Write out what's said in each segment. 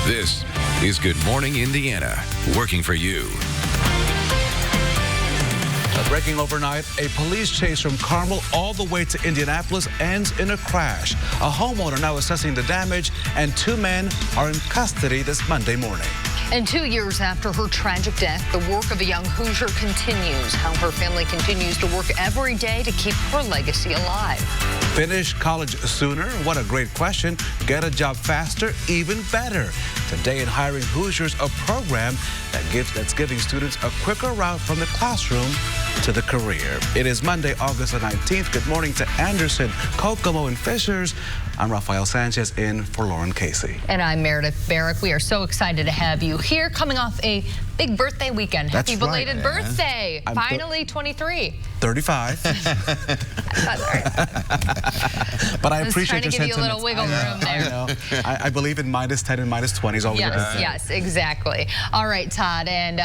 This is Good Morning Indiana, working for you. Breaking overnight, a police chase from Carmel all the way to Indianapolis ends in a crash. A homeowner now assessing the damage, and 2 men are in custody this Monday morning. And 2 years after her tragic death, the work of a young Hoosier continues. How her family continues to work every day to keep her legacy alive. Finish college sooner? What a great question. Get a job faster? Even better. Today in Hiring Hoosiers, a program that's giving students a quicker route from the classroom to the career. It is Monday, August the 19th. Good morning to Anderson, Kokomo, and Fishers. I'm Rafael Sanchez in for Lauren Casey. And I'm Meredith Barrick. We are so excited to have you here coming off a big birthday weekend. That's Happy belated birthday. I'm Finally 23. 35. But I appreciate your sentiments. Trying to give you a little wiggle room there. I know. I believe in -10 and -20 is always a good thing. Yes, exactly. All right, Todd, and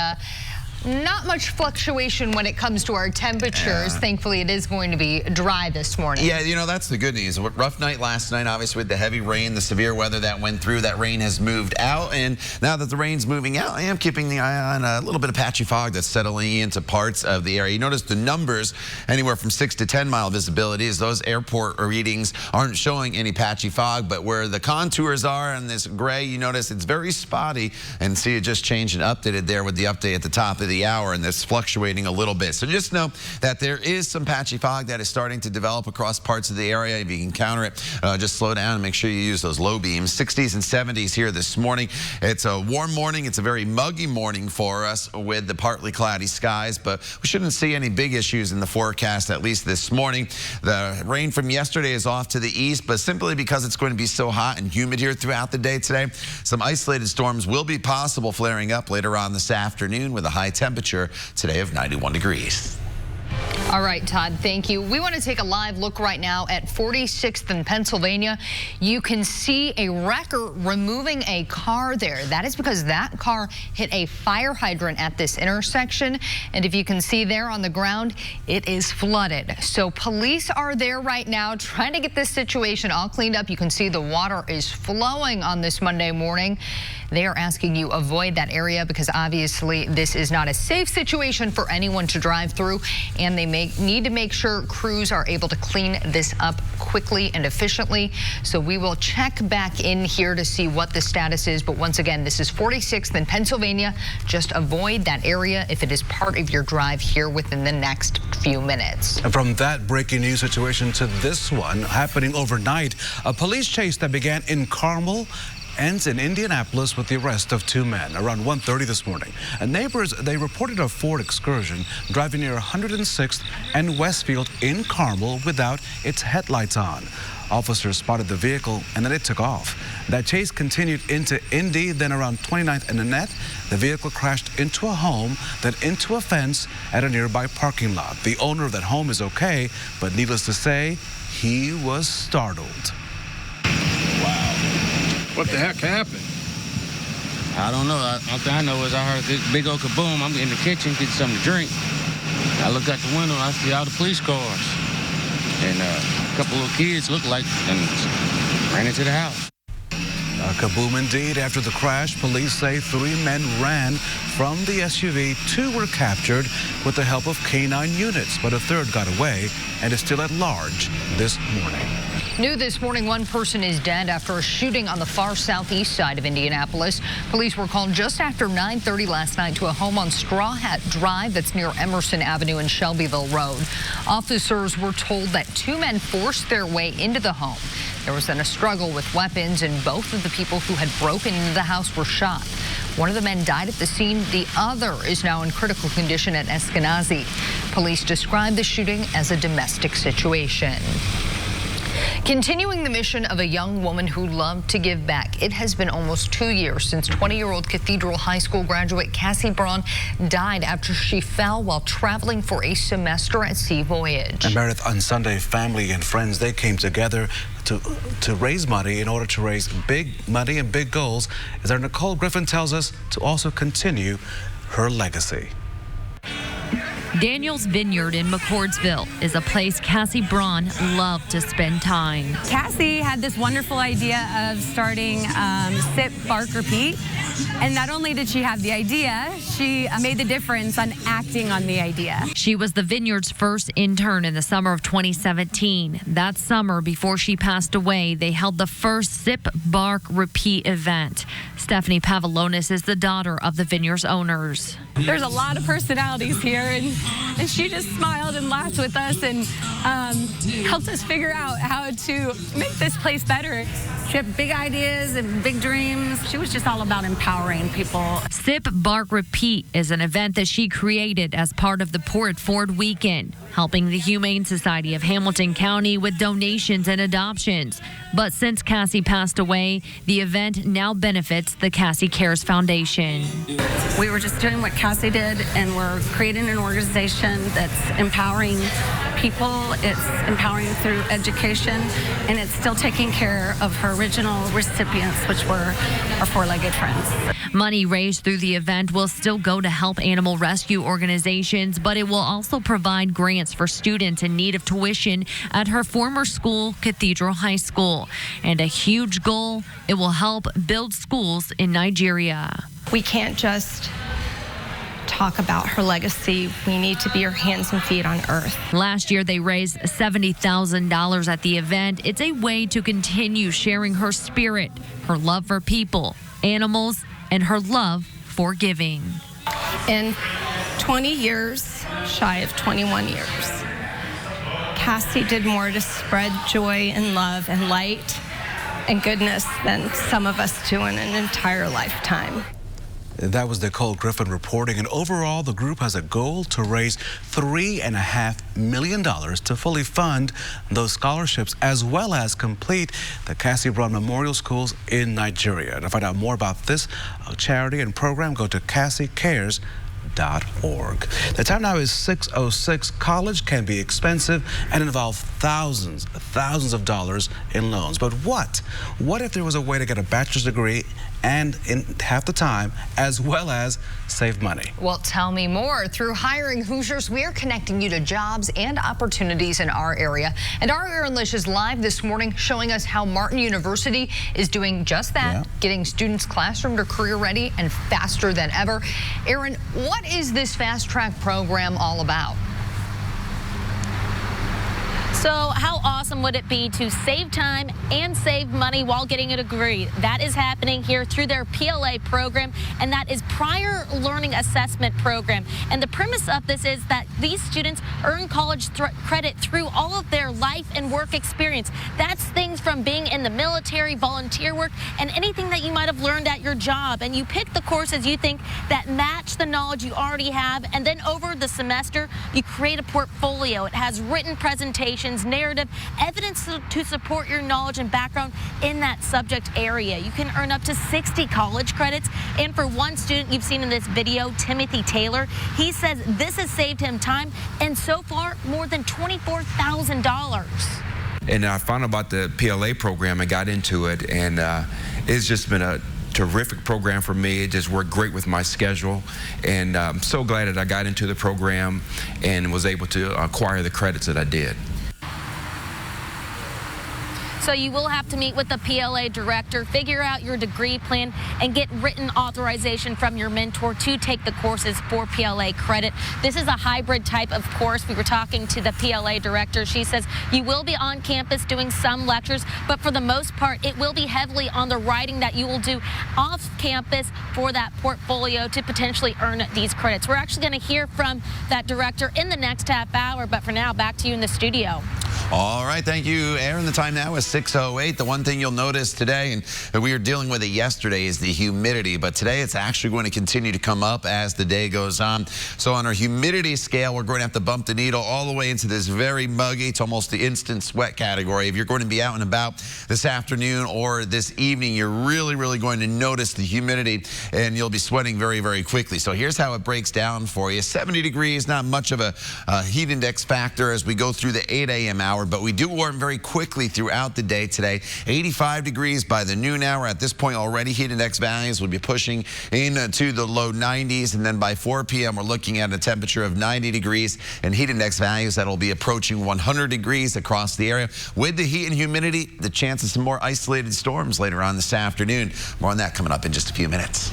not much fluctuation when it comes to our temperatures. Thankfully, it is going to be dry this morning. Yeah, you know, that's the good news. Rough night last night, obviously, with the heavy rain, the severe weather that went through. That rain has moved out, and now that the rain's moving out, I am keeping the eye on a little bit of patchy fog that's settling into parts of the area. You notice the numbers, anywhere from 6 to 10 mile visibility, as those airport readings aren't showing any patchy fog, but where the contours are and this gray, you notice it's very spotty, and see it just changed and updated there with the update at the top of the hour, and that's fluctuating a little bit. So just know that there is some patchy fog that is starting to develop across parts of the area. If you can counter it, just slow down and make sure you use those low beams. 60s and 70s here this morning. It's a warm morning. It's a very muggy morning for us with the partly cloudy skies, but we shouldn't see any big issues in the forecast, at least this morning. The rain from yesterday is off to the east, but simply because it's going to be so hot and humid here throughout the day today, some isolated storms will be possible flaring up later on this afternoon with a high temperature today of 91 degrees. All right, Todd, thank you. We want to take a live look right now at 46th in Pennsylvania. You can see a wrecker removing a car there. That is because that car hit a fire hydrant at this intersection. And if you can see there on the ground, it is flooded. So police are there right now trying to get this situation all cleaned up. You can see the water is flowing on this Monday morning. They are asking you avoid that area because obviously this is not a safe situation for anyone to drive through, and they need to make sure crews are able to clean this up quickly and efficiently. So we will check back in here to see what the status is. But once again, this is 46th in Pennsylvania. Just avoid that area if it is part of your drive here within the next few minutes. And from that breaking news situation to this one happening overnight, a police chase that began in Carmel ends in Indianapolis with the arrest of 2 men around 1:30 this morning. And neighbors, they reported a Ford Excursion driving near 106th and Westfield in Carmel without its headlights on. Officers spotted the vehicle and then it took off. That chase continued into Indy, then around 29th and Annette, the vehicle crashed into a home, then into a fence at a nearby parking lot. The owner of that home is okay, but needless to say, he was startled. What the heck happened? I don't know. All I know is I heard this big old kaboom. I'm in the kitchen getting something to drink. I look out the window and I see all the police cars. And a couple of kids look like and ran into the house. A kaboom indeed. After the crash, police say 3 men ran from the SUV. 2 were captured with the help of K9 units, but a 3rd got away and is still at large this morning. New this morning, 1 person is dead after a shooting on the far southeast side of Indianapolis. Police were called just after 9:30 last night to a home on Straw Hat Drive that's near Emerson Avenue and Shelbyville Road. Officers were told that 2 men forced their way into the home. There was then a struggle with weapons, and both of the people who had broken into the house were shot. One of the men died at the scene. The other is now in critical condition at Eskenazi. Police described the shooting as a domestic situation. Continuing the mission of a young woman who loved to give back. It has been almost 2 years since 20-year-old Cathedral High School graduate Cassie Braun died after she fell while traveling for a semester at Sea Voyage. And Meredith, on Sunday, family and friends, they came together to raise money in order to raise big money and big goals. As our Nicole Griffin tells us, to also continue her legacy. Daniel's Vineyard in McCordsville is a place Cassie Braun loved to spend time. Cassie had this wonderful idea of starting Sip, Bark, Repeat. And not only did she have the idea, she made the difference on acting on the idea. She was the Vineyard's first intern in the summer of 2017. That summer, before she passed away, they held the first Sip, Bark, Repeat event. Stephanie Pavlonis is the daughter of the Vineyard's owners. There's a lot of personalities here, and she just smiled and laughed with us and helped us figure out how to make this place better. She had big ideas and big dreams. She was just all about empowering people. Sip, Bark, Repeat is an event that she created as part of the Pour It Forward weekend, helping the Humane Society of Hamilton County with donations and adoptions. But since Cassie passed away, the event now benefits the Cassie Cares Foundation. We were just doing what Cassie did, and we're creating an organization that's empowering people. It's empowering through education, and it's still taking care of her original recipients, which were our four-legged friends. Money raised through the event will still go to help animal rescue organizations, but it will also provide grants for students in need of tuition at her former school, Cathedral High School. And a huge goal, it will help build schools in Nigeria. We can't just talk about her legacy. We need to be her hands and feet on earth. Last year, they raised $70,000 at the event. It's a way to continue sharing her spirit, her love for people, animals, and her love for giving. In 20 years, shy of 21 years, Cassie did more to spread joy and love and light and goodness than some of us do in an entire lifetime. That was Nicole Griffin reporting. And overall, the group has a goal to raise $3.5 million to fully fund those scholarships, as well as complete the Cassie Braun Memorial Schools in Nigeria. To find out more about this charity and program, go to CassieCares.org. The time now is 6:06. College can be expensive and involve thousands of dollars in loans. But what if there was a way to get a bachelor's degree and in half the time, as well as save money? Well, tell me more. Through Hiring Hoosiers, we are connecting you to jobs and opportunities in our area. And our Aaron Lish is live this morning showing us how Martin University is doing just that, getting students classroom to career ready and faster than ever. Aaron, what is this fast track program all about? So how awesome would it be to save time and save money while getting a degree? That is happening here through their PLA program, and that is Prior Learning Assessment Program. And the premise of this is that these students earn college credit through all of their life and work experience. That's things from being in the military, volunteer work, and anything that you might have learned at your job. And you pick the courses you think that match the knowledge you already have, and then over the semester, you create a portfolio. It has written presentations, narrative, evidence to support your knowledge and background in that subject area. You can earn up to 60 college credits. And for one student you've seen in this video, Timothy Taylor, he says this has saved him time and so far more than $24,000. And I found out about the PLA program. I got into it, and it's just been a terrific program for me. It just worked great with my schedule, and I'm so glad that I got into the program and was able to acquire the credits that I did. So you will have to meet with the PLA director, figure out your degree plan, and get written authorization from your mentor to take the courses for PLA credit. This is a hybrid type of course. We were talking to the PLA director. She says you will be on campus doing some lectures, but for the most part, it will be heavily on the writing that you will do off campus for that portfolio to potentially earn these credits. We're actually going to hear from that director in the next half hour, but for now, back to you in the studio. All right, thank you, Aaron. The time now is 6:08. The one thing you'll notice today, and we were dealing with it yesterday, is the humidity. But today it's actually going to continue to come up as the day goes on. So on our humidity scale, we're going to have to bump the needle all the way into this very muggy, it's almost the instant sweat category. If you're going to be out and about this afternoon or this evening, you're really going to notice the humidity, and you'll be sweating very quickly. So here's how it breaks down for you. 70 degrees, not much of a heat index factor as we go through the 8 a.m. hour, but we do warm very quickly throughout the day today. 85 degrees by the noon hour. At this point already, heat index values will be pushing into the low 90s, and then by 4 p.m. we're looking at a temperature of 90 degrees and heat index values that'll be approaching 100 degrees across the area. With the heat and humidity, the chance of some more isolated storms later on this afternoon. More on that coming up in just a few minutes.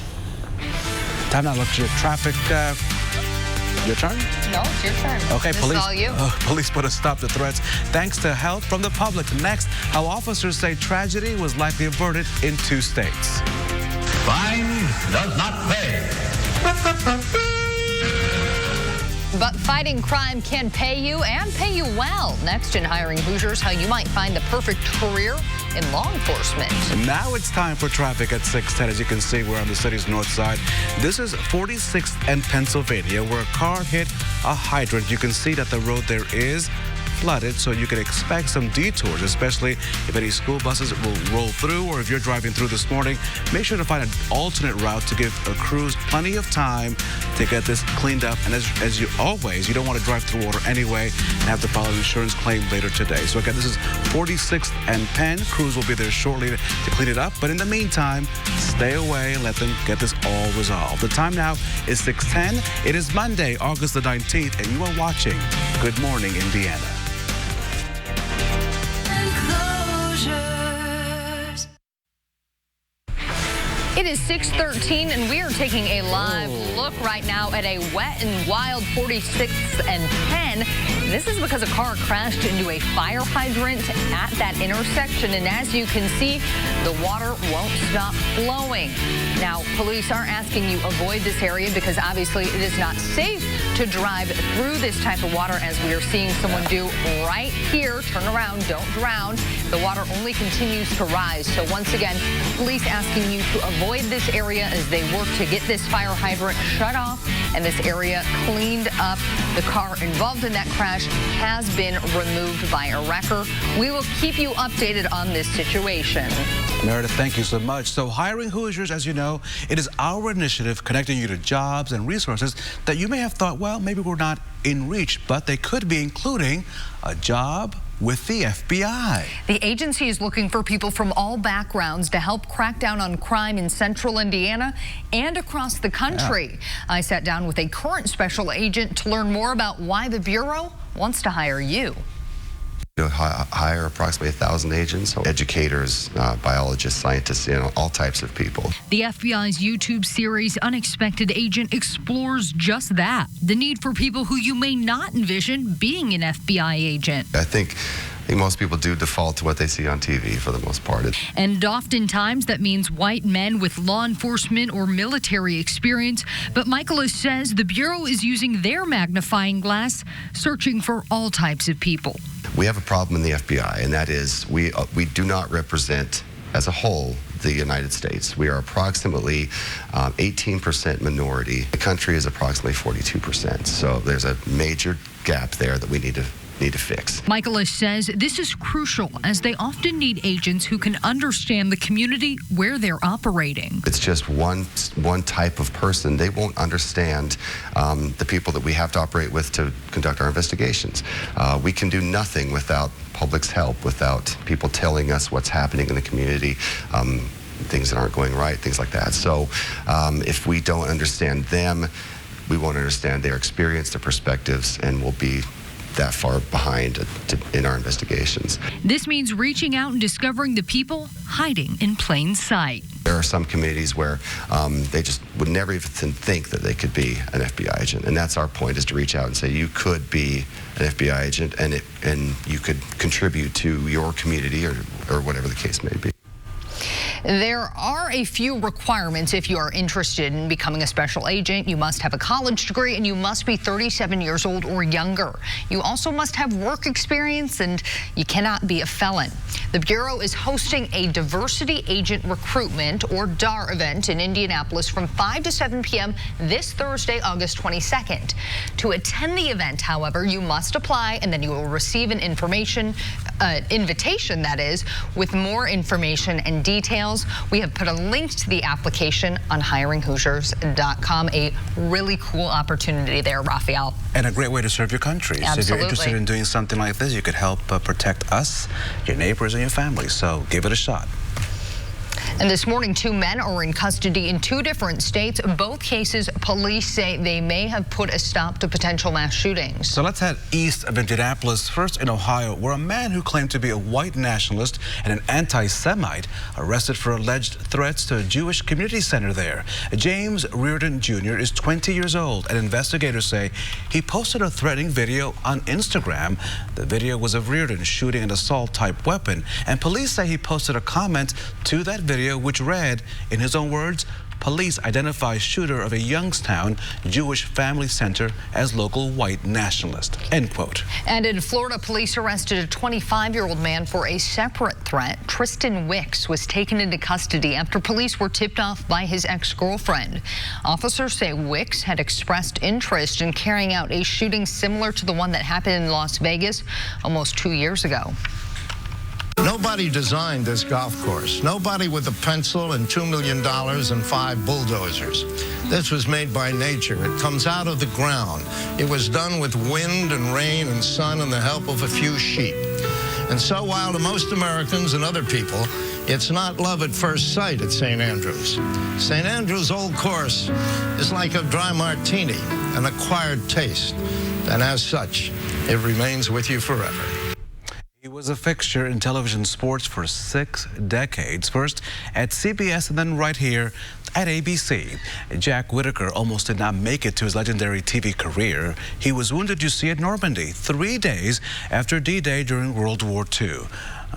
Time now to look at your traffic. Your turn? No, it's your turn. Okay, this police. Is all you. Police put a stop to threats thanks to help from the public. Next, how officers say tragedy was likely averted in 2 states. Fine does not pay. But fighting crime can pay you and pay you well. Next in Hiring Hoosiers, how you might find the perfect career in law enforcement. Now it's time for traffic at 6:10. As you can see, we're on the city's north side. This is 46th and Pennsylvania, where a car hit a hydrant. You can see that the road there is flooded, so you can expect some detours, especially if any school buses will roll through, or if you're driving through this morning. Make sure to find an alternate route to give crews plenty of time to get this cleaned up. And as you always, you don't want to drive through water anyway and have to file an insurance claim later today. So again, this is 46th and Penn. Crews will be there shortly to clean it up, but in the meantime, stay away and let them get this all resolved. The time now is 6:10. It is Monday, August the 19th, and you are watching Good Morning Indiana. It is 6:13, and we are taking a live look right now at a wet and wild 46th and Penn. This is because a car crashed into a fire hydrant at that intersection, and as you can see, the water won't stop flowing. Now, police are asking you avoid this area because obviously it is not safe to drive through this type of water, as we are seeing someone do right here. Turn around, don't drown. The water only continues to rise. So once again, police asking you to avoid this area as they work to get this fire hydrant shut off and this area cleaned up. The car involved in that crash has been removed by a wrecker. We will keep you updated on this situation. Meredith, thank you so much. So Hiring Hoosiers, as you know, it is our initiative connecting you to jobs and resources that you may have thought, well, maybe we're not in reach, but they could be, including a job with the FBI. The agency is looking for people from all backgrounds to help crack down on crime in central Indiana and across the country. I sat down with a current special agent to learn more about why the Bureau wants to hire you. Hire approximately 1,000 agents, so educators, biologists, scientists, all types of people. The FBI's YouTube series Unexpected Agent explores just that, the need for people who you may not envision being an FBI agent. I think most people do default to what they see on TV for the most part. And oftentimes that means white men with law enforcement or military experience. But Michaelis says the Bureau is using their magnifying glass, searching for all types of people. We have a problem in the FBI, and that is we do not represent, as a whole, the United States. We are approximately 18% minority. The country is approximately 42%. So there's a major gap there that we need to fix. Michaelis says this is crucial as they often need agents who can understand the community where they're operating. It's just one type of person. They won't understand the people that we have to operate with to conduct our investigations. We can do nothing without public's help, without people telling us what's happening in the community, things that aren't going right, things like that. So if we don't understand them, we won't understand their experience, their perspectives, and we'll be that far behind in our investigations. This means reaching out and discovering the people hiding in plain sight. There are some communities where they just would never even think that they could be an FBI agent, and that's our point, is to reach out and say you could be an FBI agent and you could contribute to your community or whatever the case may be. There are a few requirements if you are interested in becoming a special agent. You must have a college degree and you must be 37 years old or younger. You also must have work experience and you cannot be a felon. The Bureau is hosting a Diversity Agent Recruitment, or DAR, event in Indianapolis from 5 to 7 p.m. this Thursday, August 22nd. To attend the event, however, you must apply and then you will receive an invitation, that is, with more information and details details. We have put a link to the application on hiringhoosiers.com. A really cool opportunity there, Raphael. And a great way to serve your country. Absolutely. So if you're interested in doing something like this, you could help protect us, your neighbors, and your family. So give it a shot. And this morning, 2 men are in custody in 2 different states. Both cases, police say they may have put a stop to potential mass shootings. So let's head east of Indianapolis, first in Ohio, where a man who claimed to be a white nationalist and an anti-Semite arrested for alleged threats to a Jewish community center there. James Reardon Jr. is 20 years old, and investigators say he posted a threatening video on Instagram. The video was of Reardon shooting an assault-type weapon, and police say he posted a comment to that video which read, in his own words, "Police identify shooter of a Youngstown Jewish family center as local white nationalist," end quote. And in Florida, police arrested a 25-year-old man for a separate threat. Tristan Wicks was taken into custody after police were tipped off by his ex-girlfriend. Officers say Wicks had expressed interest in carrying out a shooting similar to the one that happened in Las Vegas almost 2 years ago. Nobody designed this golf course. Nobody with a pencil and $2 million and 5 bulldozers. This was made by nature. It comes out of the ground. It was done with wind and rain and sun and the help of a few sheep. And so while to most Americans and other people, it's not love at first sight at St. Andrews. St. Andrews' old course is like a dry martini, an acquired taste. And as such, it remains with you forever. He was a fixture in television sports for 6 decades, first at CBS and then right here at ABC. Jack Whitaker almost did not make it to his legendary TV career. He was wounded, you see, at Normandy 3 days after D-Day during World War II.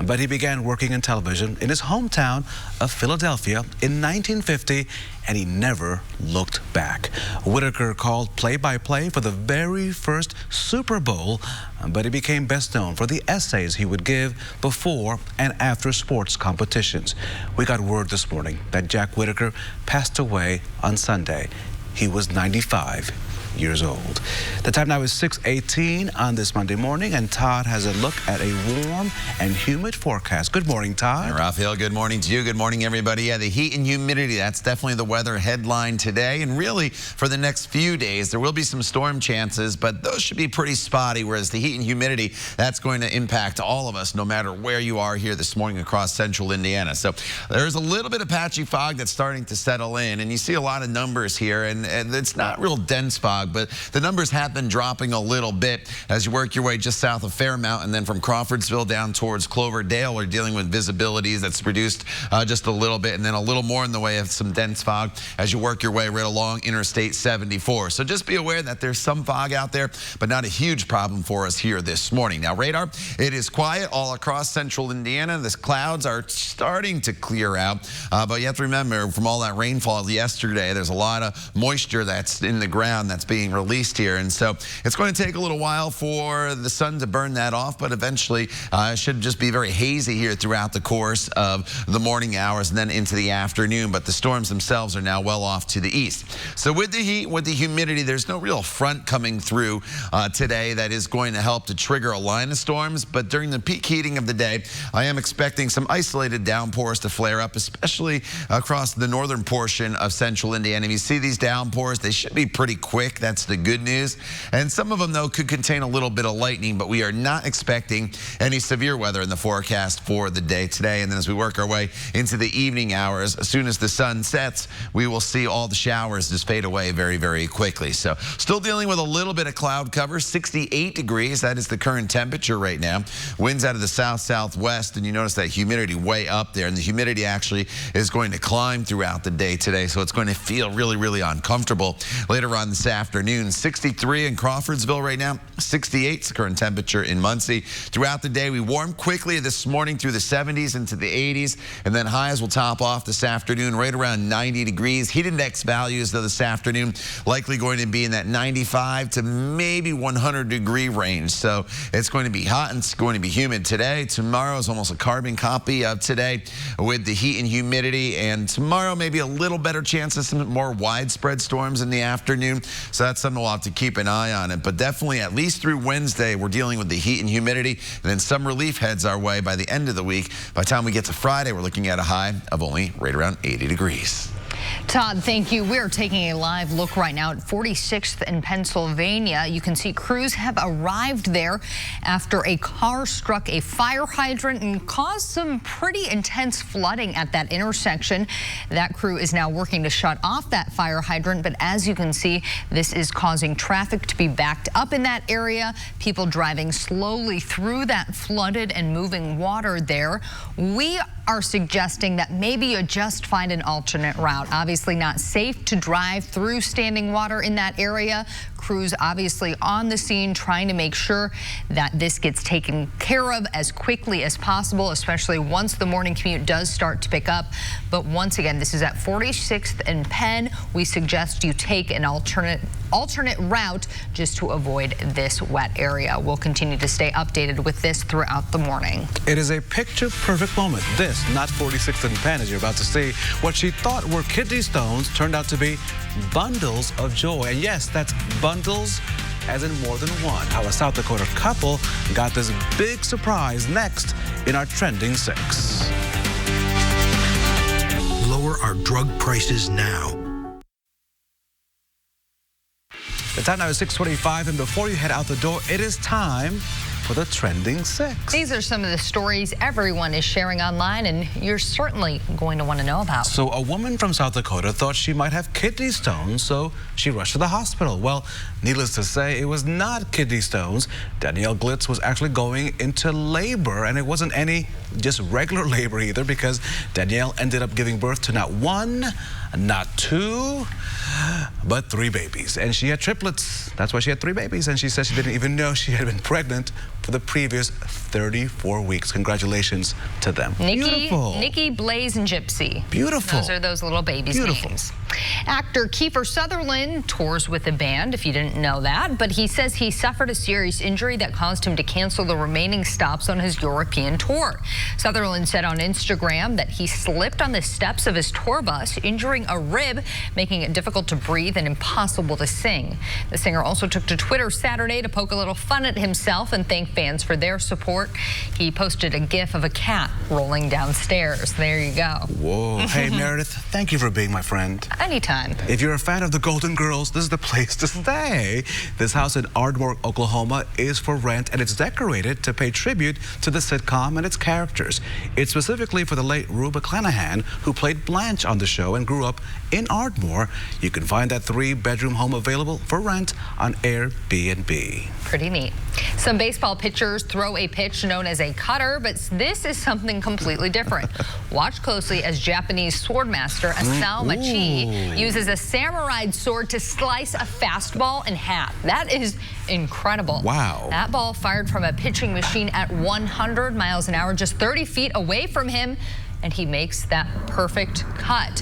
But he began working in television in his hometown of Philadelphia in 1950, and he never looked back. Whitaker called play-by-play for the very first Super Bowl, but he became best known for the essays he would give before and after sports competitions. We got word this morning that Jack Whitaker passed away on Sunday. He was 95 years old. The time now is 6:18 on this Monday morning, and Todd has a look at a warm and humid forecast. Good morning, Todd. Hey, Raphael, good morning to you. Good morning, everybody. Yeah, the heat and humidity, that's definitely the weather headline today. And really, for the next few days, there will be some storm chances, but those should be pretty spotty, whereas the heat and humidity, that's going to impact all of us, no matter where you are here this morning across central Indiana. So there's a little bit of patchy fog that's starting to settle in, and you see a lot of numbers here, and it's not real dense fog, but the numbers have been dropping a little bit as you work your way just south of Fairmount, and then from Crawfordsville down towards Cloverdale, we're dealing with visibilities that's reduced just a little bit, and then a little more in the way of some dense fog as you work your way right along Interstate 74. So just be aware that there's some fog out there, but not a huge problem for us here this morning. Now, radar, it is quiet all across central Indiana. The clouds are starting to clear out, but you have to remember from all that rainfall yesterday, there's a lot of moisture that's in the ground that's being released here, and so it's going to take a little while for the sun to burn that off, but eventually it should just be very hazy here throughout the course of the morning hours and then into the afternoon, but the storms themselves are now well off to the east. So with the heat, with the humidity, there's no real front coming through today that is going to help to trigger a line of storms, but during the peak heating of the day, I am expecting some isolated downpours to flare up, especially across the northern portion of central Indiana. If you see these downpours, they should be pretty quick. That's the good news. And some of them, though, could contain a little bit of lightning, but we are not expecting any severe weather in the forecast for the day today. And then as we work our way into the evening hours, as soon as the sun sets, we will see all the showers just fade away very, very quickly. So still dealing with a little bit of cloud cover, 68 degrees. That is the current temperature right now. Winds out of the south-southwest, and you notice that humidity way up there, and the humidity actually is going to climb throughout the day today, so it's going to feel really, really uncomfortable later on this afternoon. 63 in Crawfordsville right now, 68 is the current temperature in Muncie. Throughout the day, we warm quickly this morning through the 70s into the 80s, and then highs will top off this afternoon right around 90 degrees. Heat index values, though, this afternoon likely going to be in that 95 to maybe 100 degree range. So it's going to be hot and it's going to be humid today. Tomorrow is almost a carbon copy of today with the heat and humidity, and tomorrow maybe a little better chance of some more widespread storms in the afternoon. So So that's something we'll have to keep an eye on it. But definitely at least through Wednesday, we're dealing with the heat and humidity. And then some relief heads our way by the end of the week. By the time we get to Friday, we're looking at a high of only right around 80 degrees. Todd, thank you. We're taking a live look right now at 46th in Pennsylvania. You can see crews have arrived there after a car struck a fire hydrant and caused some pretty intense flooding at that intersection. That crew is now working to shut off that fire hydrant, but as you can see, this is causing traffic to be backed up in that area. People driving slowly through that flooded and moving water there. We are suggesting that maybe you just find an alternate route. Obviously not safe to drive through standing water in that area. Crews obviously on the scene trying to make sure that this gets taken care of as quickly as possible, especially once the morning commute does start to pick up. But once again, this is at 46th and Penn. We suggest you take an alternate route just to avoid this wet area. We'll continue to stay updated with this throughout the morning. It is a picture-perfect moment. This, not 46th and Penn, as you're about to see. What she thought were kidney stones turned out to be bundles of joy. And yes, that's bundles as in more than one. How a South Dakota couple got this big surprise next in our Trending 6. Lower our drug prices now. The time now is 6:25, and before you head out the door, it is time for the Trending 6. These are some of the stories everyone is sharing online, and you're certainly going to want to know about. So a woman from South Dakota thought she might have kidney stones, so she rushed to the hospital. Well, needless to say, it was not kidney stones. Danielle Glitz was actually going into labor, and it wasn't any just regular labor either, because Danielle ended up giving birth to not one, not two, but 3 babies. And she had triplets. That's why she had 3 babies. And she said she didn't even know she had been pregnant for the previous 34 weeks. Congratulations to them. Nikki, Blaze, and Gypsy. Beautiful. Those are those little babies' names. Actor Kiefer Sutherland tours with the band, if you didn't know that, but he says he suffered a serious injury that caused him to cancel the remaining stops on his European tour. Sutherland said on Instagram that he slipped on the steps of his tour bus, injuring a rib, making it difficult to breathe and impossible to sing. The singer also took to Twitter Saturday to poke a little fun at himself and thank fans for their support. He posted a gif of a cat rolling downstairs. There you go. Whoa. Hey, Meredith, thank you for being my friend. Anytime. If you're a fan of the Golden Girls, this is the place to stay. This house in Ardmore, Oklahoma is for rent, and it's decorated to pay tribute to the sitcom and its characters. It's specifically for the late Rue McClanahan, who played Blanche on the show and grew up in Ardmore. You can find that 3-bedroom home available for rent on Airbnb. Pretty neat. Some baseball pitchers throw a pitch known as a cutter, but this is something completely different. Watch closely as Japanese swordmaster Asao Machi uses a samurai sword to slice a fastball in half. That is incredible. Wow. That ball fired from a pitching machine at 100 miles an hour, just 30 feet away from him, and he makes that perfect cut.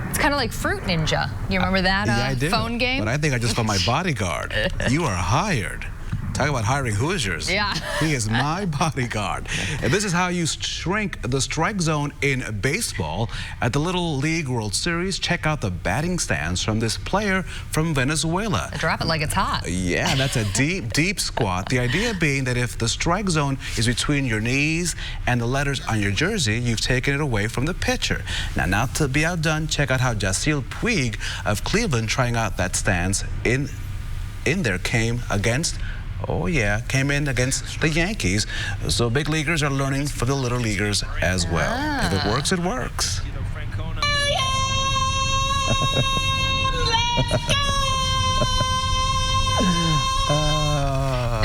It's kind of like Fruit Ninja. You remember that phone game? But I think I just found my bodyguard. You are hired. Talk about hiring Hoosiers. Yeah. He is my bodyguard. And this is how you shrink the strike zone in baseball. At the Little League World Series, check out the batting stance from this player from Venezuela. Drop it like it's hot. Yeah, that's a deep, deep squat. The idea being that if the strike zone is between your knees and the letters on your jersey, you've taken it away from the pitcher. Now, not to be outdone, check out how Jacil Puig of Cleveland trying out that stance in there came in against the Yankees. So big leaguers are learning from the little leaguers as well. If it works, it works.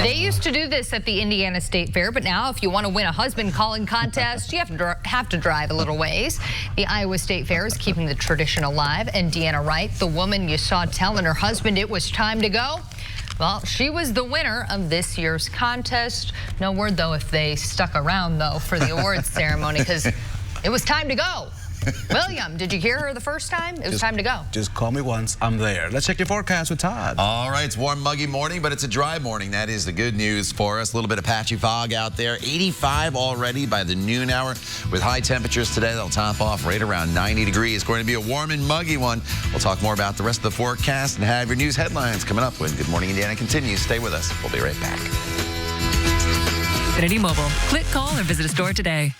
They used to do this at the Indiana State Fair, but now if you want to win a husband calling contest, you have to drive a little ways. The Iowa State Fair is keeping the tradition alive, and Deanna Wright, the woman you saw telling her husband it was time to go, well, she was the winner of this year's contest. No word, though, if they stuck around, though, for the awards ceremony, because it was time to go. William, did you hear her the first time? It was time to go. Just call me once. I'm there. Let's check your forecast with Todd. All right, it's warm, muggy morning, but it's a dry morning. That is the good news for us. A little bit of patchy fog out there. 85 already by the noon hour with high temperatures today. They'll top off right around 90 degrees. It's going to be a warm and muggy one. We'll talk more about the rest of the forecast and have your news headlines coming up when Good Morning Indiana continues. Stay with us. We'll be right back. Xfinity Mobile. Click, call, or visit a store today.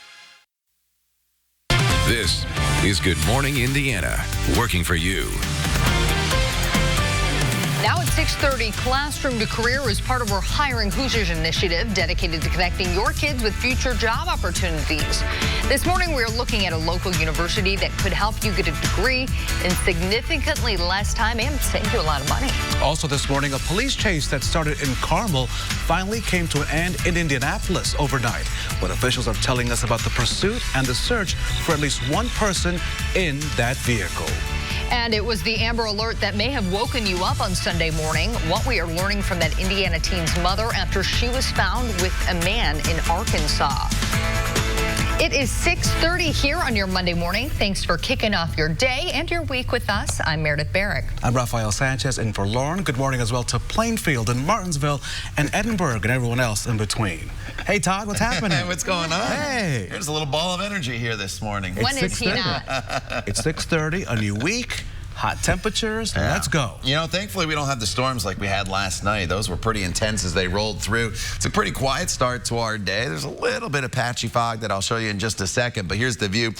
This is Good Morning Indiana, working for you. Now at 6:30, Classroom to Career is part of our Hiring Hoosiers initiative dedicated to connecting your kids with future job opportunities. This morning, we're looking at a local university that could help you get a degree in significantly less time and save you a lot of money. Also this morning, a police chase that started in Carmel finally came to an end in Indianapolis overnight. What officials are telling us about the pursuit and the search for at least one person in that vehicle. And it was the Amber Alert that may have woken you up on Sunday morning. What we are learning from that Indiana teen's mother after she was found with a man in Arkansas. It is 6:30 here on your Monday morning. Thanks for kicking off your day and your week with us. I'm Meredith Barrick. I'm Rafael Sanchez in for Lauren. Good morning as well to Plainfield and Martinsville and Edinburgh and everyone else in between. Hey, Todd, what's happening? What's going on? Hey. There's a little ball of energy here this morning. When is he not? It's 6:30, a new week. Hot temperatures, let's go. You know, thankfully we don't have the storms like we had last night. Those were pretty intense as they rolled through. It's a pretty quiet start to our day. There's a little bit of patchy fog that I'll show you in just a second, but here's the view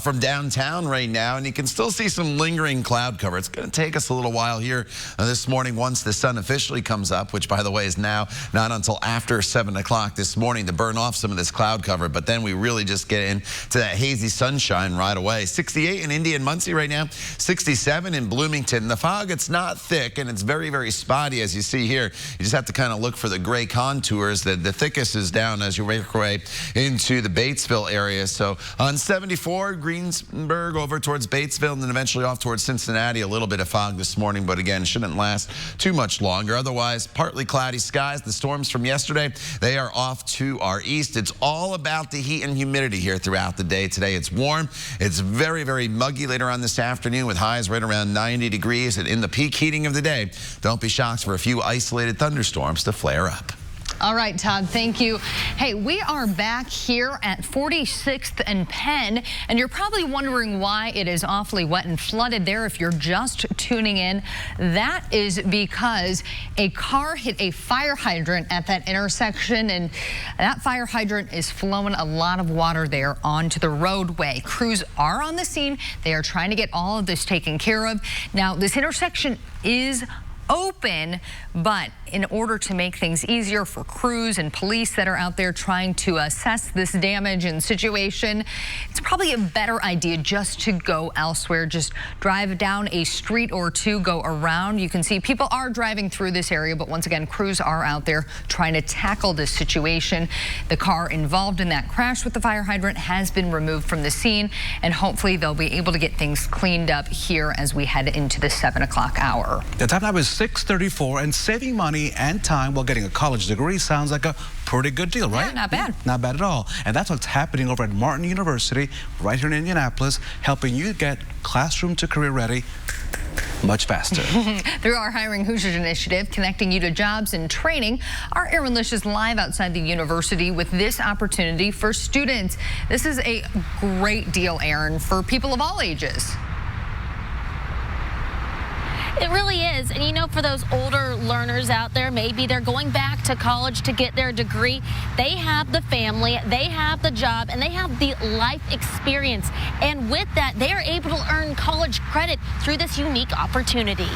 from downtown right now, and you can still see some lingering cloud cover. It's going to take us a little while here this morning once the sun officially comes up, which, by the way, is now not until after 7 o'clock this morning to burn off some of this cloud cover, but then we really just get into that hazy sunshine right away. 68 in Indy and Muncie right now, 67 in Bloomington. The fog, it's not thick and it's very, very spotty as you see here. You just have to kind of look for the gray contours. The thickest is down as you make your way into the Batesville area. So on 74, Greensburg over towards Batesville and then eventually off towards Cincinnati, a little bit of fog this morning, but again, shouldn't last too much longer. Otherwise, partly cloudy skies. The storms from yesterday, they are off to our east. It's all about the heat and humidity here throughout the day. Today it's warm. It's very, very muggy later on this afternoon with highs right around 90 degrees. And in the peak heating of the day, don't be shocked for a few isolated thunderstorms to flare up. All right, Todd, thank you. Hey, we are back here at 46th and Penn, and you're probably wondering why it is awfully wet and flooded there if you're just tuning in. That is because a car hit a fire hydrant at that intersection, and that fire hydrant is flowing a lot of water there onto the roadway. Crews are on the scene. They are trying to get all of this taken care of. Now, this intersection is open, but in order to make things easier for crews and police that are out there trying to assess this damage and situation, it's probably a better idea just to go elsewhere. Just drive down a street or two, go around. You can see people are driving through this area, but once again, crews are out there trying to tackle this situation. The car involved in that crash with the fire hydrant has been removed from the scene, and hopefully they'll be able to get things cleaned up here as we head into the 7 o'clock hour. The time now is 6:34, and saving money and time while getting a college degree sounds like a pretty good deal, right? Yeah, not bad. Not bad at all. And that's what's happening over at Martin University right here in Indianapolis, helping you get Classroom to Career ready much faster. Through our Hiring Hoosiers initiative, connecting you to jobs and training, our Aaron Lish is live outside the university with this opportunity for students. This is a great deal, Aaron, for people of all ages. It really is. And you know, for those older learners out there, maybe they're going back to college to get their degree. They have the family, they have the job, and they have the life experience. And with that, they are able to earn college credit through this unique opportunity.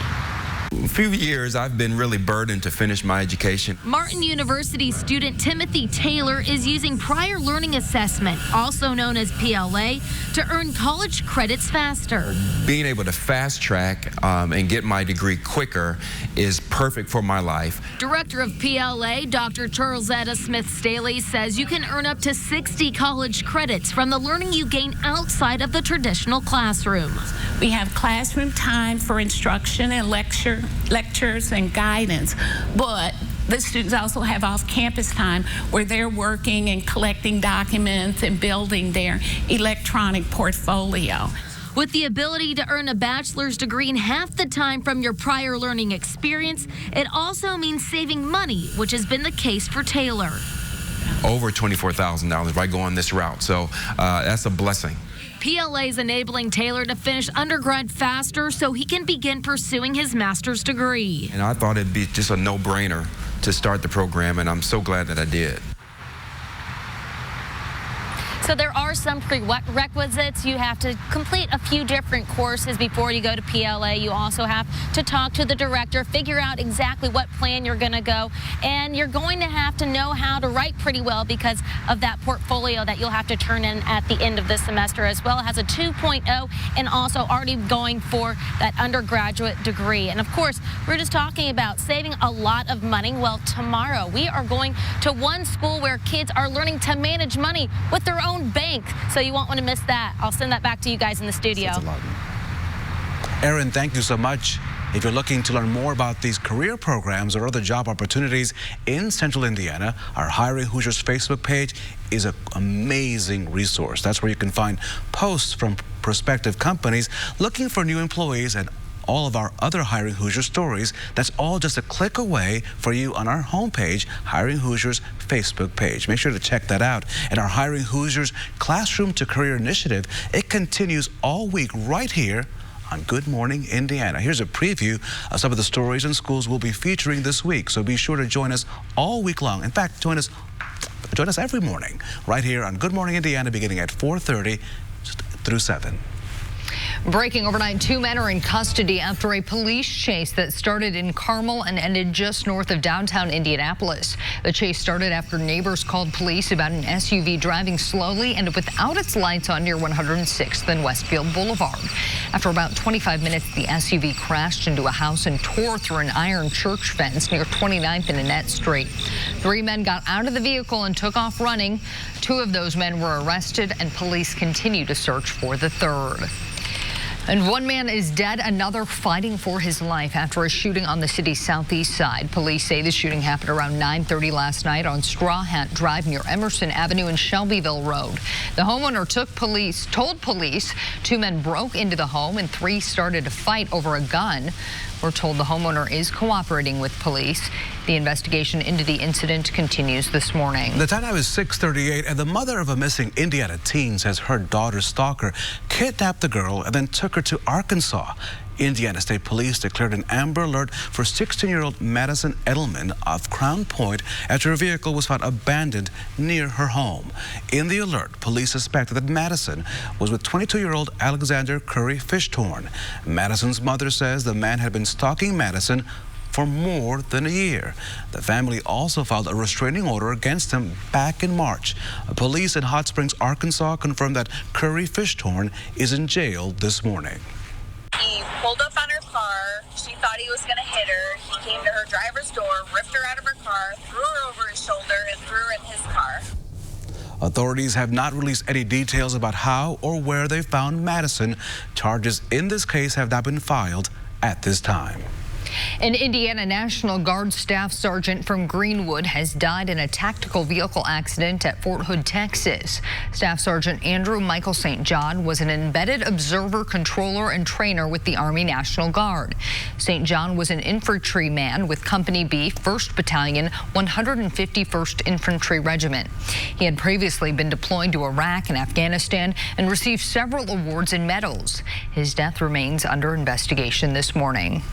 A few years, I've been really burdened to finish my education. Martin University student Timothy Taylor is using prior learning assessment, also known as PLA, to earn college credits faster. Being able to fast track and get my degree quicker is perfect for my life. Director of PLA, Dr. Charles Etta Smith-Staley, says you can earn up to 60 college credits from the learning you gain outside of the traditional classroom. We have classroom time for instruction and lectures and guidance, but The students also have off-campus time where they're working and collecting documents and building their electronic portfolio. With the ability to earn a bachelor's degree in half the time from your prior learning experience, it also means saving money, which has been the case for Taylor. Over $24,000 by going this route, so that's a blessing. PLA is enabling Taylor to finish undergrad faster so he can begin pursuing his master's degree. And I thought it'd be just a no-brainer to start the program, and I'm so glad that I did. So there are some prerequisites. You have to complete a few different courses before you go to PLA. You also have to talk to the director, figure out exactly what plan you're going to go. And you're going to have to know how to write pretty well because of that portfolio that you'll have to turn in at the end of this semester, as well as a 2.0 and also already going for that undergraduate degree. And of course, we're just talking about saving a lot of money. Well, tomorrow we are going to one school where kids are learning to manage money with their own bank, so you won't want to miss that. I'll send that back to you guys in the studio. Erin, thank you so much. If you're looking to learn more about these career programs or other job opportunities in Central Indiana, our Hiring Hoosiers Facebook page is an amazing resource. That's where you can find posts from prospective companies looking for new employees and all of our other Hiring Hoosiers stories. That's all just a click away for you on our homepage, Hiring Hoosiers Facebook page. Make sure to check that out. And our Hiring Hoosiers Classroom to Career Initiative, it continues all week right here on Good Morning Indiana. Here's a preview of some of the stories and schools we'll be featuring this week. So be sure to join us all week long. In fact, join us every morning right here on Good Morning Indiana, beginning at 4:30 through 7. Breaking overnight, 2 men are in custody after a police chase that started in Carmel and ended just north of downtown Indianapolis. The chase started after neighbors called police about an SUV driving slowly and without its lights on near 106th and Westfield Boulevard. After about 25 minutes, the SUV crashed into a house and tore through an iron church fence near 29th and Annette Street. 3 men got out of the vehicle and took off running. 2 of those men were arrested, and police continue to search for the 3rd. And 1 man is dead, another fighting for his life after a shooting on the city's southeast side. Police say the shooting happened around 9:30 last night on Straw Hat Drive near Emerson Avenue and Shelbyville Road. The homeowner told police 2 men broke into the home and 3 started to fight over a gun. We're told the homeowner is cooperating with police. The investigation into the incident continues this morning. The time now is 6:38, and the mother of a missing Indiana teen says her daughter's stalker kidnapped the girl and then took her to Arkansas. Indiana State Police declared an Amber Alert for 16-year-old Madison Edelman of Crown Point after her vehicle was found abandoned near her home. In the alert, police suspected that Madison was with 22-year-old Alexander Curry Fishtorn. Madison's mother says the man had been stalking Madison for more than a year. The family also filed a restraining order against him back in March. Police in Hot Springs, Arkansas confirmed that Curry Fishtorn is in jail this morning. He pulled up on her car. She thought he was going to hit her. He came to her driver's door, ripped her out of her car, threw her over his shoulder, and threw her in his car. Authorities have not released any details about how or where they found Madison. Charges in this case have not been filed at this time. An Indiana National Guard staff sergeant from Greenwood has died in a tactical vehicle accident at Fort Hood, Texas. Staff Sergeant Andrew Michael St. John was an embedded observer, controller, and trainer with the Army National Guard. St. John was an infantryman with Company B, 1st Battalion, 151st Infantry Regiment. He had previously been deployed to Iraq and Afghanistan and received several awards and medals. His death remains under investigation this morning.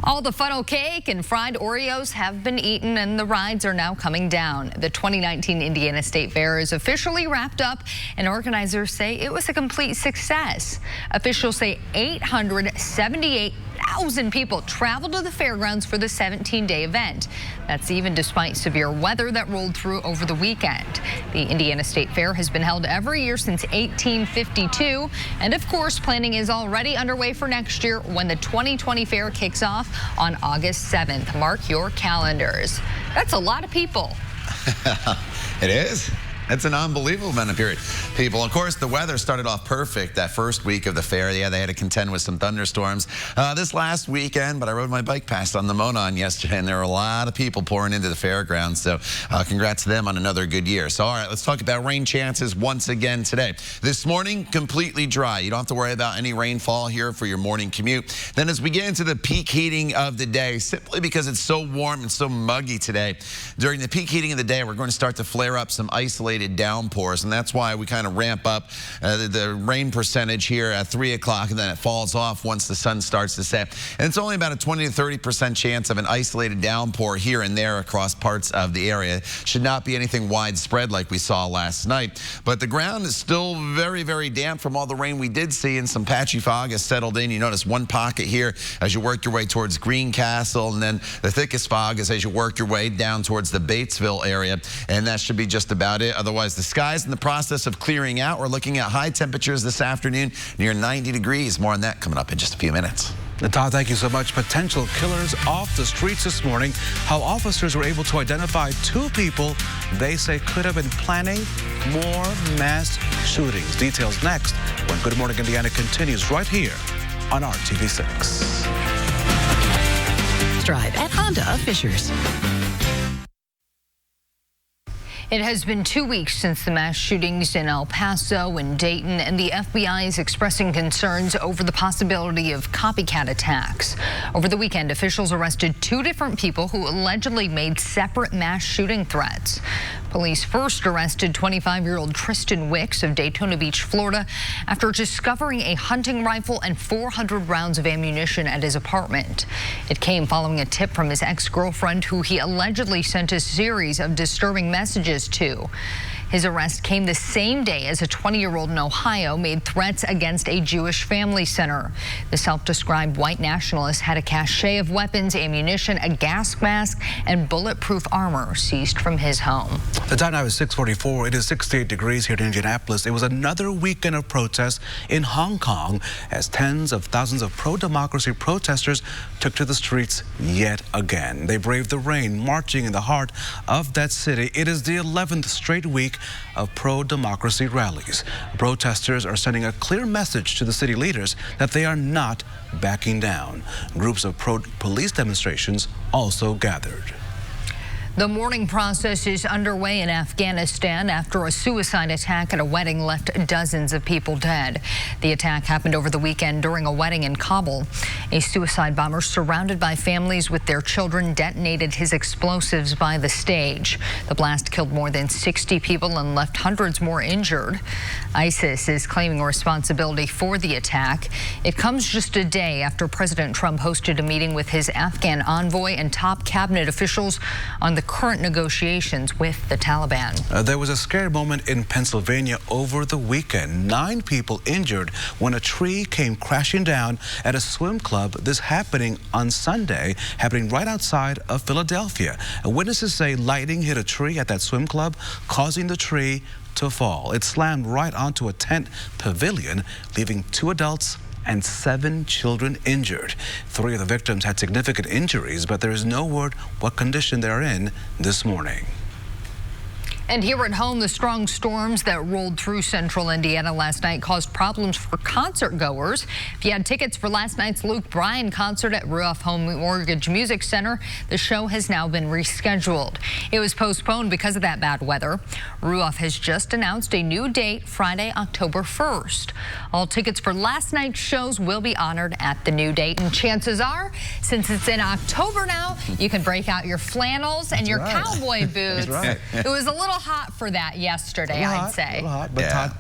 All the funnel cake and fried Oreos have been eaten, and the rides are now coming down. The 2019 Indiana State Fair is officially wrapped up, and organizers say it was a complete success. Officials say 878,000 people traveled to the fairgrounds for the 17-day event. That's even despite severe weather that rolled through over the weekend. The Indiana State Fair has been held every year since 1852, and of course, planning is already underway for next year when the 2020 fair kicks off on August 7th. Mark your calendars. That's a lot of people. It is. It's an unbelievable amount of period. People, of course, the weather started off perfect that first week of the fair. Yeah, they had to contend with some thunderstorms this last weekend, but I rode my bike past on the Monon yesterday, and there were a lot of people pouring into the fairgrounds. So congrats to them on another good year. So, all right, let's talk about rain chances once again today. This morning, completely dry. You don't have to worry about any rainfall here for your morning commute. Then as we get into the peak heating of the day, simply because it's so warm and so muggy today, during the peak heating of the day, we're going to start to flare up some isolated downpours, and that's why we kind of ramp up the rain percentage here at 3 o'clock, and then it falls off once the sun starts to set. And it's only about a 20 to 30% chance of an isolated downpour here and there across parts of the area. Should not be anything widespread like we saw last night, but the ground is still very, very damp from all the rain we did see, and some patchy fog has settled in. You notice one pocket here as you work your way towards Greencastle, and then the thickest fog is as you work your way down towards the Batesville area, and that should be just about it. Otherwise, the sky's in the process of clearing out. We're looking at high temperatures this afternoon near 90 degrees. More on that coming up in just a few minutes. Todd, thank you so much. Potential killers off the streets this morning. How officers were able to identify 2 people they say could have been planning more mass shootings. Details next when Good Morning Indiana continues right here on RTV6. Drive at Honda of Fishers. It has been 2 weeks since the mass shootings in El Paso and Dayton, and the FBI is expressing concerns over the possibility of copycat attacks. Over the weekend, officials arrested 2 different people who allegedly made separate mass shooting threats. Police first arrested 25-year-old Tristan Wicks of Daytona Beach, Florida, after discovering a hunting rifle and 400 rounds of ammunition at his apartment. It came following a tip from his ex-girlfriend, who he allegedly sent a series of disturbing messages to. His arrest came the same day as a 20-year-old in Ohio made threats against a Jewish family center. The self-described white nationalist had a cache of weapons, ammunition, a gas mask, and bulletproof armor seized from his home. The time now is 6:44. It is 68 degrees here in Indianapolis. It was another weekend of protests in Hong Kong as tens of thousands of pro-democracy protesters took to the streets yet again. They braved the rain, marching in the heart of that city. It is the 11th straight week of pro-democracy rallies. Protesters are sending a clear message to the city leaders that they are not backing down. Groups of pro-police demonstrations also gathered. The mourning process is underway in Afghanistan after a suicide attack at a wedding left dozens of people dead. The attack happened over the weekend during a wedding in Kabul. A suicide bomber surrounded by families with their children detonated his explosives by the stage. The blast killed more than 60 people and left hundreds more injured. ISIS is claiming responsibility for the attack. It comes just a day after President Trump hosted a meeting with his Afghan envoy and top cabinet officials on the current negotiations with the Taliban. There was a scary moment in Pennsylvania over the weekend. 9 people injured when a tree came crashing down at a swim club. This happening on Sunday, happening right outside of Philadelphia. Witnesses say lightning hit a tree at that swim club, causing the tree to fall. It slammed right onto a tent pavilion, leaving 2 adults and 7 children injured. 3 of the victims had significant injuries, but there is no word what condition they're in this morning. And here at home, the strong storms that rolled through central Indiana last night caused problems for concert goers. If you had tickets for last night's Luke Bryan concert at Ruoff Home Mortgage Music Center, the show has now been rescheduled. It was postponed because of that bad weather. Ruoff has just announced a new date, Friday, October 1st. All tickets for last night's shows will be honored at the new date. And chances are, since it's in October now, you can break out your flannels and your cowboy boots. That's right. It was a little hot for that yesterday, I'd say. A little hot, but Yeah.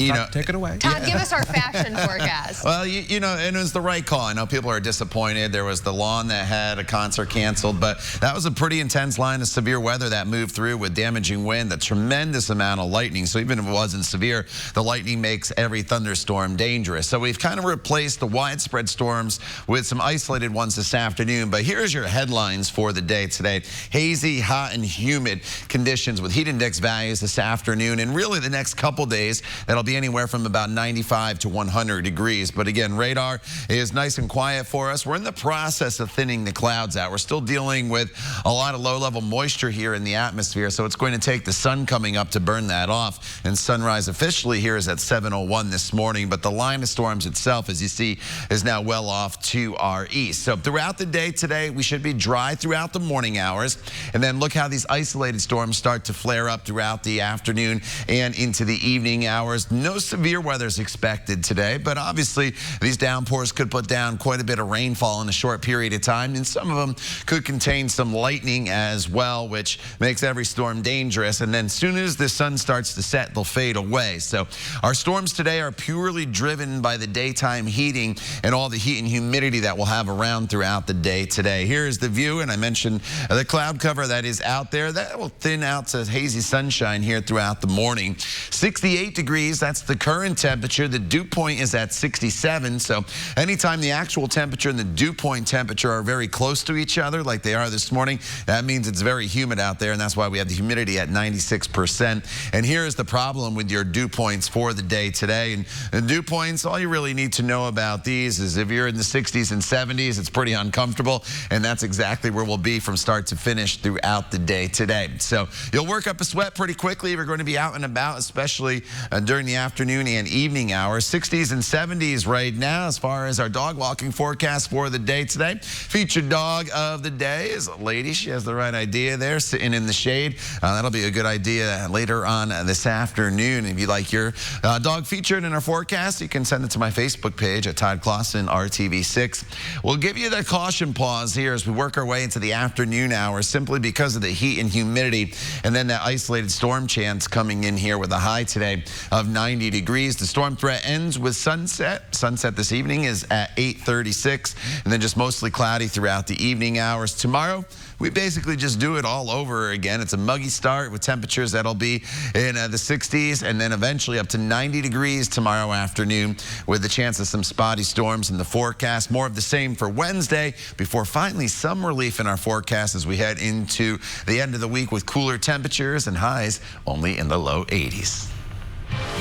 Todd, take it away. Todd, give us our fashion forecast. Well, you know, and it was the right call. I know people are disappointed. There was the lawn that had a concert canceled, but that was a pretty intense line of severe weather that moved through with damaging wind, a tremendous amount of lightning. So even if it wasn't severe, the lightning makes every thunderstorm dangerous. So we've kind of replaced the widespread storms with some isolated ones this afternoon. But here's your headlines for the day today. Hazy, hot, and humid conditions with heat index values this afternoon, and really the next couple days that'll be be anywhere from about 95 to 100 degrees. But again, radar is nice and quiet for us. We're in the process of thinning the clouds out. We're still dealing with a lot of low-level moisture here in the atmosphere, so it's going to take the sun coming up to burn that off. And sunrise officially here is at 7:01 this morning, but the line of storms itself, as you see, is now well off to our east. So throughout the day today, we should be dry throughout the morning hours. And then look how these isolated storms start to flare up throughout the afternoon and into the evening hours. No severe weather is expected today, but obviously these downpours could put down quite a bit of rainfall in a short period of time, and some of them could contain some lightning as well, which makes every storm dangerous. And then as soon as the sun starts to set, they'll fade away. So our storms today are purely driven by the daytime heating and all the heat and humidity that we'll have around throughout the day today. Here is the view, and I mentioned the cloud cover that is out there. That will thin out to hazy sunshine here throughout the morning. 68 degrees, that's the current temperature. The dew point is at 67, so anytime the actual temperature and the dew point temperature are very close to each other like they are this morning, that means it's very humid out there, and that's why we have the humidity at 96%. And here is the problem with your dew points for the day today. And the dew points, all you really need to know about these is if you're in the 60s and 70s, it's pretty uncomfortable, and that's exactly where we'll be from start to finish throughout the day today. So you'll work up a sweat pretty quickly if you're going to be out and about, especially during the afternoon and evening hours. 60s and 70s right now as far as our dog walking forecast for the day today. Featured dog of the day is a lady. She has the right idea there, sitting in the shade. That'll be a good idea later on this afternoon. If you'd like your dog featured in our forecast, you can send it to my Facebook page at Todd Clausen, RTV6. We'll give you the caution pause here as we work our way into the afternoon hours, simply because of the heat and humidity, and then that isolated storm chance coming in here with a high today of 90 degrees. The storm threat ends with sunset. Sunset this evening is at 8:36, and then just mostly cloudy throughout the evening hours. Tomorrow, we basically just do it all over again. It's a muggy start with temperatures that'll be in the 60s, and then eventually up to 90 degrees tomorrow afternoon with the chance of some spotty storms in the forecast. More of the same for Wednesday before finally some relief in our forecast as we head into the end of the week with cooler temperatures and highs only in the low 80s.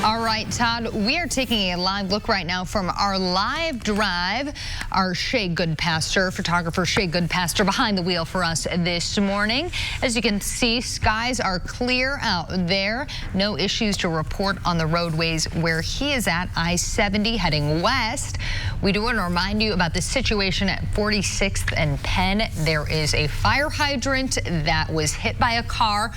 All right, Todd, we are taking a live look right now from our live drive. Our Shay Goodpaster, photographer Shay Goodpaster, behind the wheel for us this morning. As you can see, skies are clear out there. No issues to report on the roadways where he is at, I-70 heading west. We do want to remind you about the situation at 46th and Penn. There is a fire hydrant that was hit by a car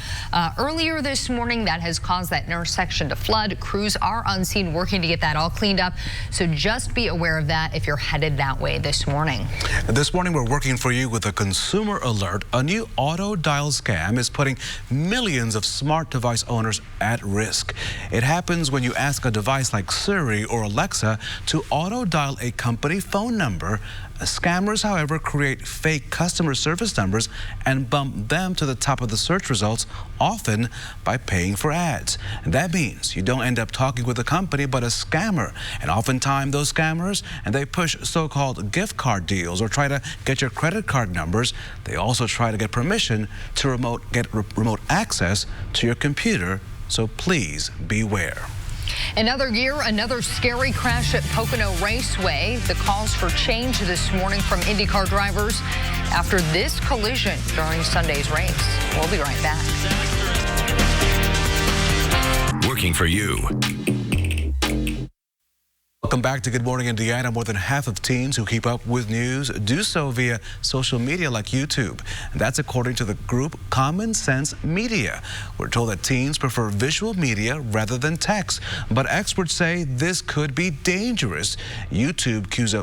earlier this morning that has caused that intersection to flood. Crews are on scene working to get that all cleaned up, so just be aware of that if you're headed that way this morning. This morning we're working for you with a consumer alert. A new auto dial scam is putting millions of smart device owners at risk. It happens when you ask a device like Siri or Alexa to auto dial a company phone number. Scammers, however, create fake customer service numbers and bump them to the top of the search results, often by paying for ads. And that means you don't end up talking with a company, but a scammer. And oftentimes those scammers, and they push so-called gift card deals or try to get your credit card numbers. They also try to get permission to get remote access to your computer. So please beware. Another year, another scary crash at Pocono Raceway. The calls for change this morning from IndyCar drivers after this collision during Sunday's race. We'll be right back. Working for you. Welcome back to Good Morning Indiana. More than half of teens who keep up with news do so via social media like YouTube. And that's according to the group Common Sense Media. We're told that teens prefer visual media rather than text, but experts say this could be dangerous. YouTube queues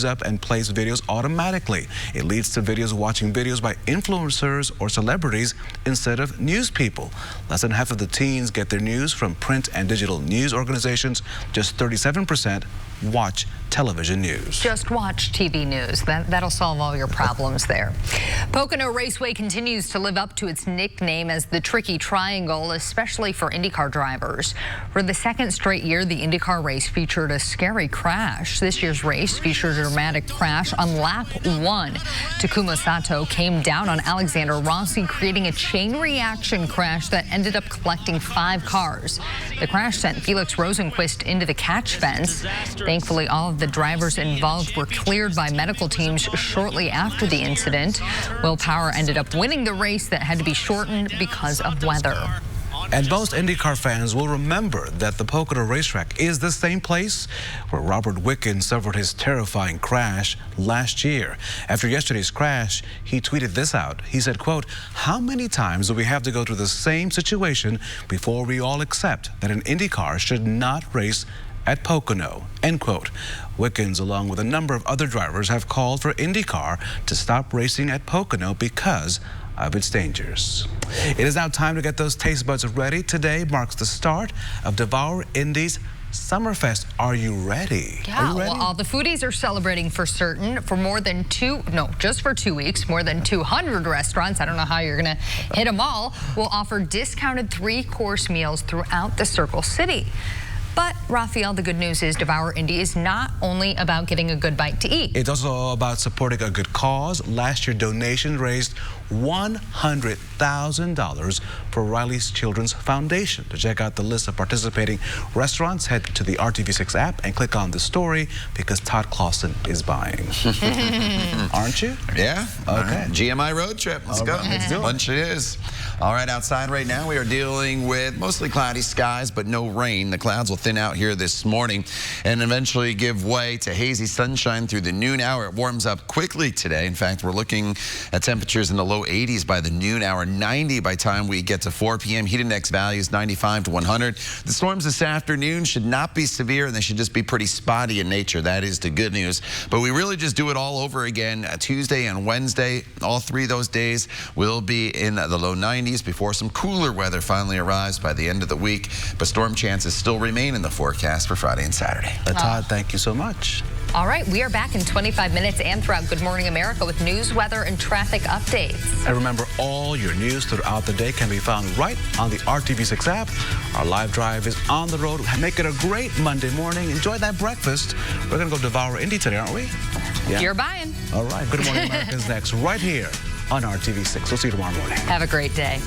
up and plays videos automatically. It leads to videos watching videos by influencers or celebrities instead of news people. Less than half of the teens get their news from print and digital news organizations. Just 37% watch television news. Just watch TV news. That'll solve all your problems there. Pocono Raceway continues to live up to its nickname as the Tricky Triangle, especially for IndyCar drivers. For the second straight year, the IndyCar race featured a scary crash. This year's race featured a dramatic crash on lap 1. Takuma Sato came down on Alexander Rossi, creating a chain reaction crash that ended up collecting 5 cars. The crash sent Felix Rosenquist into the catch fence. Thankfully, all of the drivers involved were cleared by medical teams shortly after the incident. Will Power ended up winning the race that had to be shortened because of weather. And most IndyCar fans will remember that the Pocono racetrack is the same place where Robert Wickens suffered his terrifying crash last year. After yesterday's crash, he tweeted this out. He said, quote, "How many times do we have to go through the same situation before we all accept that an IndyCar should not race at Pocono?" End quote. Wickens, along with a number of other drivers, have called for IndyCar to stop racing at Pocono because of its dangers. It is now time to get those taste buds ready. Today marks the start of Devour Indy's Summerfest. Are you ready? Yeah, are you ready? Well, all the foodies are celebrating for certain. For more than just for 2 weeks, more than 200 restaurants, I don't know how you're going to hit them all, will offer discounted 3-course meals throughout the Circle City. But, Raphael, the good news is Devour Indy is not only about getting a good bite to eat. It's also about supporting a good cause. Last year, donations raised $100,000 for Riley's Children's Foundation. To check out the list of participating restaurants, head to the RTV6 app and click on the story because Todd Clausen is buying. Aren't you? Yeah. Okay. Right. GMI road trip. Let's go. Let's do it. Lunch it is. All right, outside right now, we are dealing with mostly cloudy skies, but no rain. The clouds will thin out here this morning and eventually give way to hazy sunshine through the noon hour. It warms up quickly today. In fact, we're looking at temperatures in the low 80s by the noon hour, 90 by the time we get to 4 p.m. Heat index values 95 to 100. The storms this afternoon should not be severe, and they should just be pretty spotty in nature. That is the good news. But we really just do it all over again Tuesday and Wednesday. All 3 of those days will be in the low 90s before some cooler weather finally arrives by the end of the week. But storm chances still remain in the forecast for Friday and Saturday. Todd, thank you so much. All right, we are back in 25 minutes and throughout Good Morning America with news, weather, and traffic updates. And remember, all your news throughout the day can be found right on the RTV6 app. Our live drive is on the road. Make it a great Monday morning. Enjoy that breakfast. We're going to go devour Indy today, aren't we? Yeah. You're buying. All right, Good Morning America is next right here on RTV6. We'll see you tomorrow morning. Have a great day.